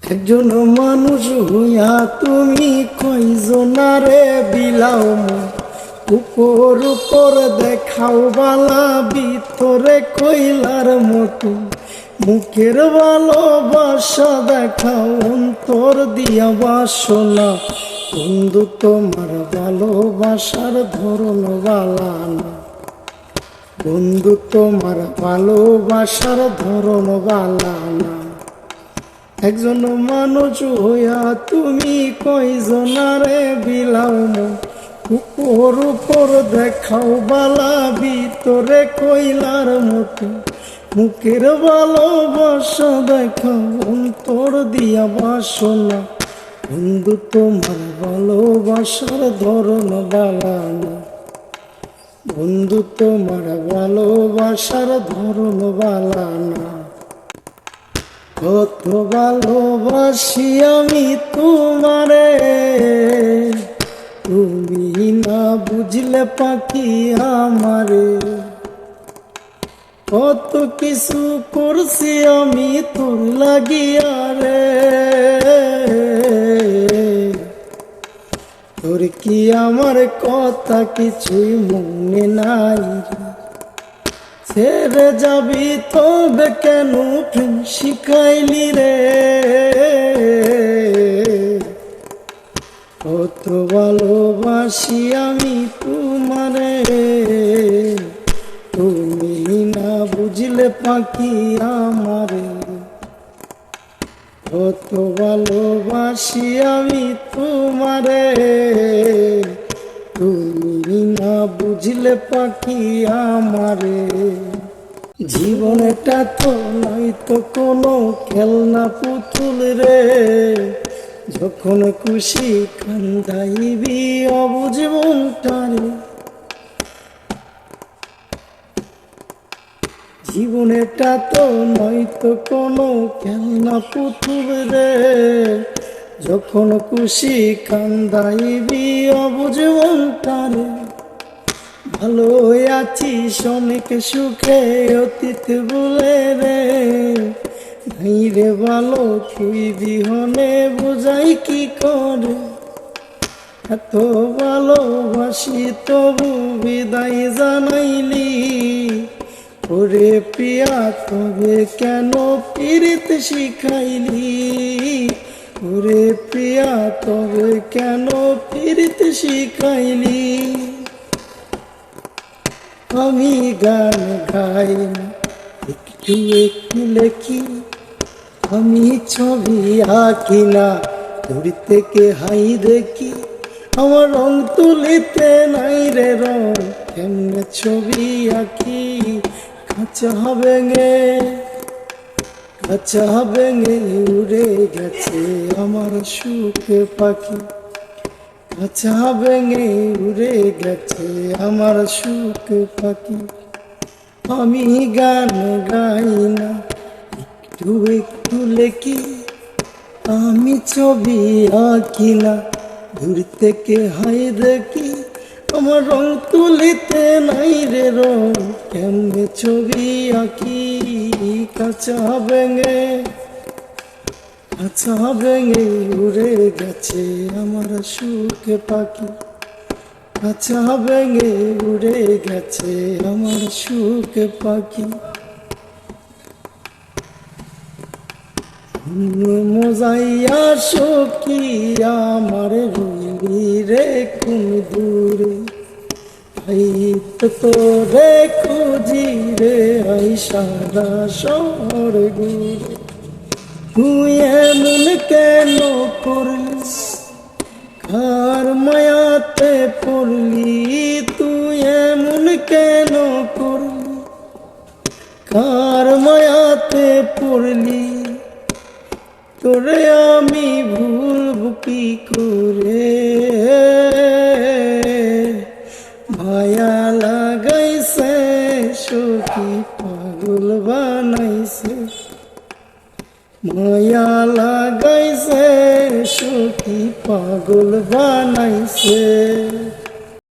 একজন মানুষ হইয়া তুমি কয়জনারে বিলাও উপর উপর দেখাও বালা ভিতরে কইলার মতো মুখের ভালোবাসা দেখাও অন্তর দিয়া বাসনা বন্ধু তোমার ভালোবাসার ধরন বালা না বন্ধু তোমার ভালোবাসার ধরন বালা না একজন মানুষ হইয়া তুমি কয়জনারে বিলাও উপর উপর দেখাও বালা ভিতরে কইলার মতো মুখের ভালোবাসা দেখাও অন্তর দিয়া বাসনা বন্ধু তোমার ভালোবাসার ধরন বালা না বন্ধু তোমার ভালোবাসার ধরন বালা না কত ভালোবাসি আমি তোমারে তুমি না বুঝলে পাখি আমারে কত কিছু করছি আমি তোর লাগিয়া রে তোর কি আমার কথা কিছুই মনে নাই ছেড়ে যাবি তবে কেন প্রেম শিখাইলি রে কত ভালোবাসি আমি তোমারে তুমি না বুঝলে পাখি আমারে কত ভালোবাসি আমি তোমারে তুমি না বুঝলে পাখি আমারে জীবনটা তো নয় তো কোনো খেলনা পুতুল রে যখন খুশি কান্দাইবি অবুঝ মনটারে জীবনটা তো নয় তো কোনো খেলনা পুতুল রে যখন খুশি কান্দাইবি অবুঝ মনটারে ভালো আছি অনেক সুখে অতীত বলে রে নাই রে ভালো তুই বিহনে বুঝাই কি করে এত ভালোবাসি তবু বিদায় জানাইলি ওরে প্রিয়া তবে কেন পীড়িত শিখাইলি ওরে প্রিয়া তবে কেন পীড়িত শিখাইলি আমি গান গাই না একটু একটু লেখি আমি ছবি আঁকি না দূর থেকে হাই দেখি আমার রং তুলিতে নাই রে রং কেমনে ছবি আঁকি কাঁচা ভেঙে উড়ে গেছে আমার সুখ পাখি কাঁচা ভেঙে উড়ে গেছে আমার সুখ পাখি আমি গান গাই না একটু একটু লেখি আমি ছবি আঁকি না দূর থেকে হাই দেখি আমার রং তুলিতে নাই রে রং কেমনে ছবি আঁকি কাঁচা ভেঙে উড়ে গেছে আমার সুখ পাখি কাঁচা ভেঙে উড়ে গেছে আমার সুখ পাখি মজাইয়া সখী আমার রইলি রে কোন দূরে ভাই তোরে খুঁজি রে আই সারা শহর ঘুরে তুই এমন কেন করলি কার মায়াতে পড়লি তুই এমন কেন করলি কার মায়াতে পড়লি তোরে আমি ভুলব কি করে মায়া লাগাইছে সখী পাগল বানাইছে মায়া লাগাইছে সখী পাগল বানাইছে